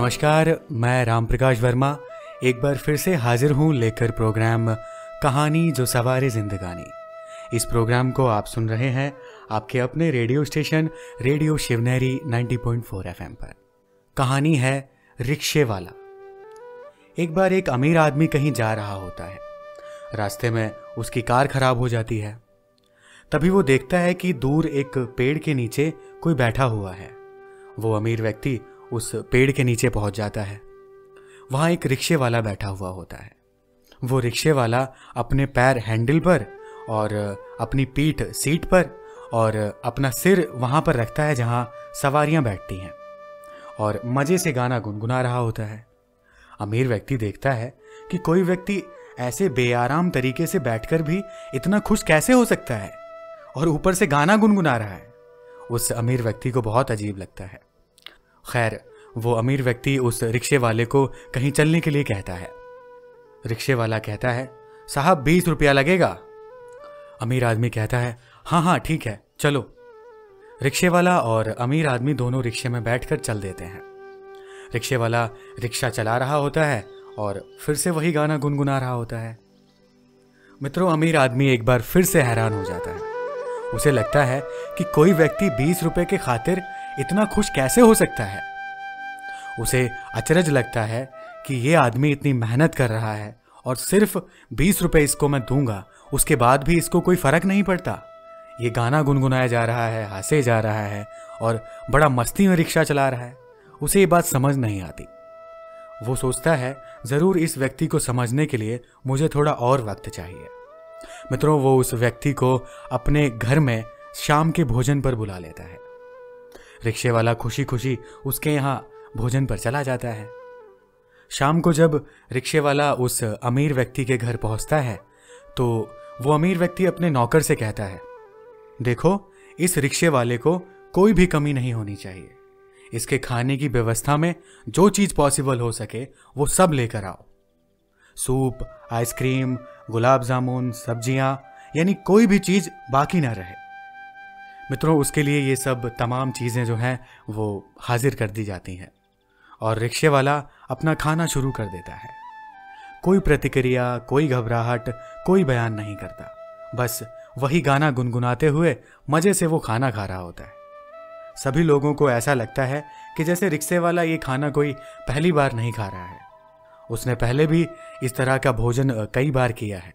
नमस्कार, मैं रामप्रकाश वर्मा एक बार फिर से हाजिर हूँ लेकर प्रोग्राम कहानी जो सवारे जिंदगानी। इस प्रोग्राम को आप सुन रहे हैं आपके अपने radio station radio Shivneri 90.4 FM पर। कहानी है रिक्शे वाला। एक बार एक अमीर आदमी कहीं जा रहा होता है। रास्ते में उसकी कार खराब हो जाती है। तभी वो देखता है कि दूर एक पेड़ के नीचे कोई बैठा हुआ है। वो अमीर व्यक्ति उस पेड़ के नीचे पहुंच जाता है। वहां एक रिक्शे वाला बैठा हुआ होता है। वो रिक्शे वाला अपने पैर हैंडल पर और अपनी पीठ सीट पर और अपना सिर वहां पर रखता है जहां सवारियां बैठती हैं और मजे से गाना गुनगुना रहा होता है। अमीर व्यक्ति देखता है कि कोई व्यक्ति ऐसे बेआराम तरीके से बैठकर भी इतना खुश कैसे हो सकता है और ऊपर से गाना गुनगुना रहा है। उस अमीर व्यक्ति को बहुत अजीब लगता है। खैर, वो अमीर व्यक्ति उस रिक्शे वाले को कहीं चलने के लिए कहता है। रिक्शे वाला कहता है, साहब 20 रुपया लगेगा। अमीर आदमी कहता है, हाँ ठीक है, चलो। रिक्शे वाला और अमीर आदमी दोनों रिक्शे में बैठकर चल देते हैं। रिक्शे वाला रिक्शा चला रहा होता है और फिर से वही गाना गुनगुना रहा होता है। मित्रों, अमीर आदमी एक बार फिर से हैरान हो जाता है। उसे लगता है कि कोई व्यक्ति 20 रुपए के खातिर इतना खुश कैसे हो सकता है। उसे अचरज लगता है कि ये आदमी इतनी मेहनत कर रहा है और सिर्फ 20 रुपए इसको मैं दूंगा, उसके बाद भी इसको कोई फर्क नहीं पड़ता। ये गाना गुनगुनाया जा रहा है, हंसे जा रहा है और बड़ा मस्ती में रिक्शा चला रहा है। उसे ये बात समझ नहीं आती। वो सोचता है, जरूर इस व्यक्ति को समझने के लिए मुझे थोड़ा और वक्त चाहिए। मित्रों, वो उस व्यक्ति को अपने घर में शाम के भोजन पर बुला लेता है। रिक्शे वाला खुशी खुशी उसके यहाँ भोजन पर चला जाता है। शाम को जब रिक्शे वाला उस अमीर व्यक्ति के घर पहुंचता है तो वो अमीर व्यक्ति अपने नौकर से कहता है, देखो, इस रिक्शे वाले को कोई भी कमी नहीं होनी चाहिए। इसके खाने की व्यवस्था में जो चीज पॉसिबल हो सके वो सब लेकर आओ। सूप, आइसक्रीम, गुलाब जामुन, सब्जियां, यानी कोई भी चीज बाकी ना रहे। मित्रों, उसके लिए ये सब तमाम चीजें जो हैं वो हाजिर कर दी जाती हैं और रिक्शे वाला अपना खाना शुरू कर देता है। कोई प्रतिक्रिया, कोई घबराहट, कोई बयान नहीं करता। बस वही गाना गुनगुनाते हुए मजे से वो खाना खा रहा होता है। सभी लोगों को ऐसा लगता है कि जैसे रिक्शे वाला ये खाना कोई पहली बार नहीं खा रहा है। उसने पहले भी इस तरह का भोजन कई बार किया है।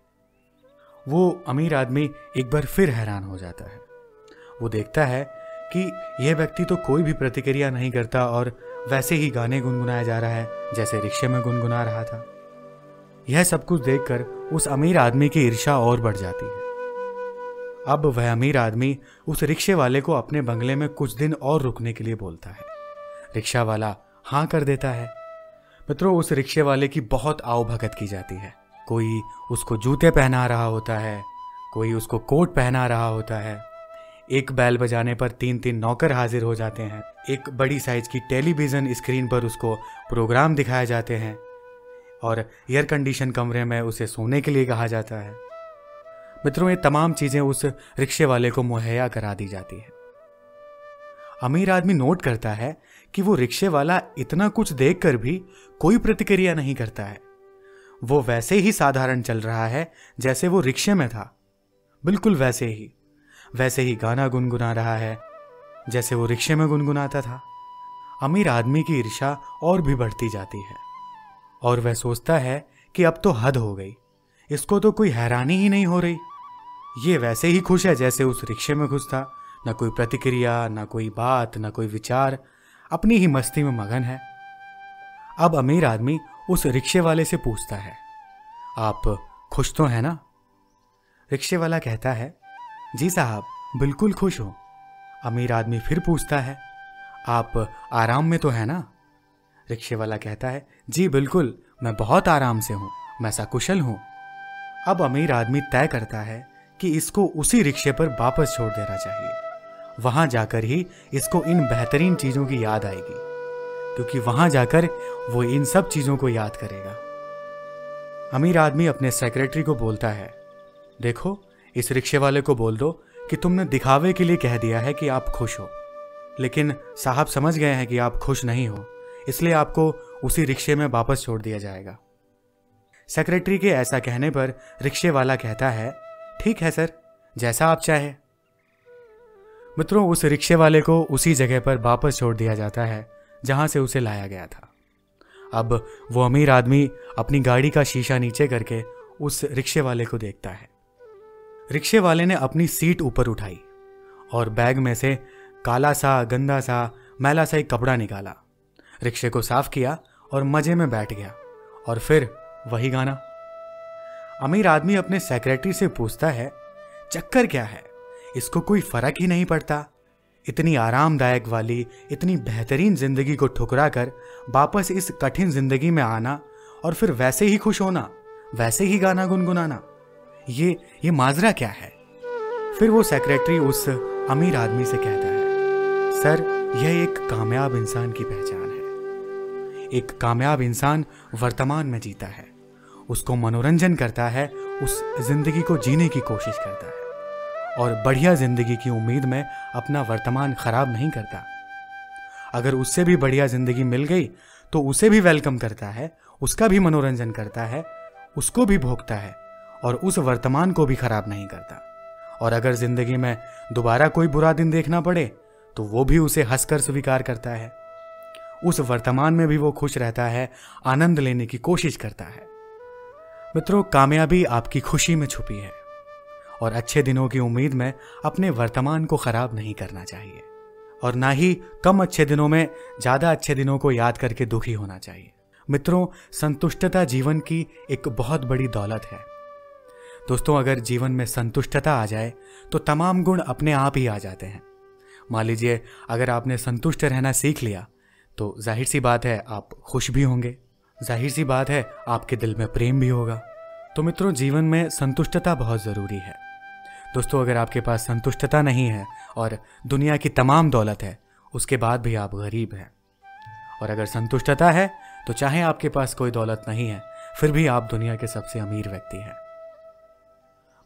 वो अमीर आदमी एक बार फिर हैरान हो जाता है। वो देखता है कि यह व्यक्ति तो कोई भी प्रतिक्रिया नहीं करता और वैसे ही गाने गुनगुनाया जा रहा है जैसे रिक्शे में गुनगुना रहा था। यह सब कुछ देखकर उस अमीर आदमी की ईर्ष्या और बढ़ जाती है। अब वह अमीर आदमी उस रिक्शे वाले को अपने बंगले में कुछ दिन और रुकने के लिए बोलता है। रिक्शा वाला हाँ कर देता है। मित्रों, उस रिक्शे वाले की बहुत आवभगत की जाती है। कोई उसको जूते पहना रहा होता है, कोई उसको कोट पहना रहा होता है। एक बैल बजाने पर 3-3 नौकर हाजिर हो जाते हैं। एक बड़ी साइज की टेलीविजन स्क्रीन पर उसको प्रोग्राम दिखाए जाते हैं और एयर कंडीशन कमरे में उसे सोने के लिए कहा जाता है। मित्रों, ये तमाम चीजें उस रिक्शे वाले को मुहैया करा दी जाती है। अमीर आदमी नोट करता है कि वो रिक्शे वाला इतना कुछ देखकर भी कोई प्रतिक्रिया नहीं करता है। वो वैसे ही साधारण चल रहा है जैसे वो रिक्शे में था। बिल्कुल वैसे ही गाना गुनगुना रहा है जैसे वो रिक्शे में गुनगुनाता था। अमीर आदमी की ईर्ष्या और भी बढ़ती जाती है और वह सोचता है कि अब तो हद हो गई। इसको तो कोई हैरानी ही नहीं हो रही। ये वैसे ही खुश है जैसे उस रिक्शे में खुश था। न कोई प्रतिक्रिया, न कोई बात, न कोई विचार, अपनी ही मस्ती में मगन है। अब अमीर आदमी उस रिक्शे वाले से पूछता है, आप खुश तो हैं ना? रिक्शे वाला कहता है, जी साहब, बिल्कुल खुश हूं। अमीर आदमी फिर पूछता है, आप आराम में तो है ना? रिक्शे वाला कहता है, जी बिल्कुल, मैं बहुत आराम से हूं, मैं सकुशल हूं। अब अमीर आदमी तय करता है कि इसको उसी रिक्शे पर वापस छोड़ देना चाहिए। वहां जाकर ही इसको इन बेहतरीन चीजों की याद आएगी, क्योंकि वहां जाकर वो इन सब चीजों को याद करेगा। अमीर आदमी अपने सेक्रेटरी को बोलता है, देखो, इस रिक्शे वाले को बोल दो कि तुमने दिखावे के लिए कह दिया है कि आप खुश हो, लेकिन साहब समझ गए हैं कि आप खुश नहीं हो, इसलिए आपको उसी रिक्शे में वापस छोड़ दिया जाएगा। सेक्रेटरी के ऐसा कहने पर रिक्शे वाला कहता है, ठीक है सर, जैसा आप चाहे। मित्रों, उस रिक्शे वाले को उसी जगह पर वापस छोड़ दिया जाता है जहां से उसे लाया गया था। अब वो अमीर आदमी अपनी गाड़ी का शीशा नीचे करके उस रिक्शे वाले को देखता है। रिक्शे वाले ने अपनी सीट ऊपर उठाई और बैग में से काला सा, गंदा सा, मैला सा एक कपड़ा निकाला, रिक्शे को साफ किया और मजे में बैठ गया। और फिर वही गाना। अमीर आदमी अपने सेक्रेटरी से पूछता है, चक्कर क्या है, इसको कोई फर्क ही नहीं पड़ता। इतनी आरामदायक वाली, इतनी बेहतरीन जिंदगी को ठुकरा कर वापस इस कठिन जिंदगी में आना और फिर वैसे ही खुश होना, वैसे ही गाना गुनगुनाना, ये माजरा क्या है? फिर वो सेक्रेटरी उस अमीर आदमी से कहता है, सर, यह एक कामयाब इंसान की पहचान है। एक कामयाब इंसान वर्तमान में जीता है, उसको मनोरंजन करता है, उस जिंदगी को जीने की कोशिश करता है और बढ़िया जिंदगी की उम्मीद में अपना वर्तमान खराब नहीं करता। अगर उससे भी बढ़िया जिंदगी मिल गई तो उसे भी वेलकम करता है, उसका भी मनोरंजन करता है, उसको भी भोगता है और उस वर्तमान को भी खराब नहीं करता। और अगर जिंदगी में दोबारा कोई बुरा दिन देखना पड़े तो वो भी उसे हंसकर स्वीकार करता है। उस वर्तमान में भी वो खुश रहता है, आनंद लेने की कोशिश करता है। मित्रों, कामयाबी आपकी खुशी में छुपी है और अच्छे दिनों की उम्मीद में अपने वर्तमान को खराब नहीं करना चाहिए और ना ही कम अच्छे दिनों में ज्यादा अच्छे दिनों को याद करके दुखी होना चाहिए। मित्रों, संतुष्टता जीवन की एक बहुत बड़ी दौलत है। दोस्तों, अगर जीवन में संतुष्टता आ जाए तो तमाम गुण अपने आप ही आ जाते हैं। मान लीजिए, अगर आपने संतुष्ट रहना सीख लिया तो जाहिर सी बात है आप खुश भी होंगे, जाहिर सी बात है आपके दिल में प्रेम भी होगा। तो मित्रों, जीवन में संतुष्टता बहुत ज़रूरी है। दोस्तों, अगर आपके पास संतुष्टता नहीं है और दुनिया की तमाम दौलत है, उसके बाद भी आप गरीब हैं। और अगर संतुष्टता है तो चाहे आपके पास कोई दौलत नहीं है, फिर भी आप दुनिया के सबसे अमीर व्यक्ति हैं।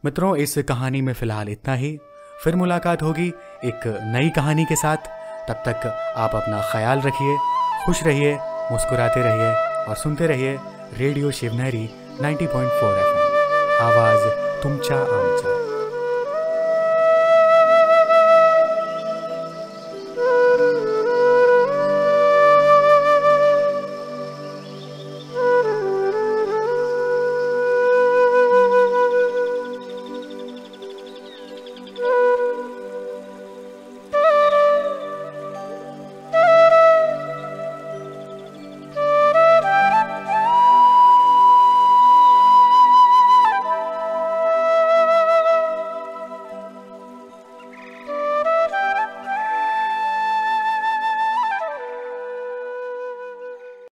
मित्रों, इस कहानी में फिलहाल इतना ही। फिर मुलाकात होगी एक नई कहानी के साथ। तब तक आप अपना ख्याल रखिए, खुश रहिए, मुस्कुराते रहिए और सुनते रहिए रेडिओ शिवनेरी 90.4 FM। आवाज तुमच्या आमच्या।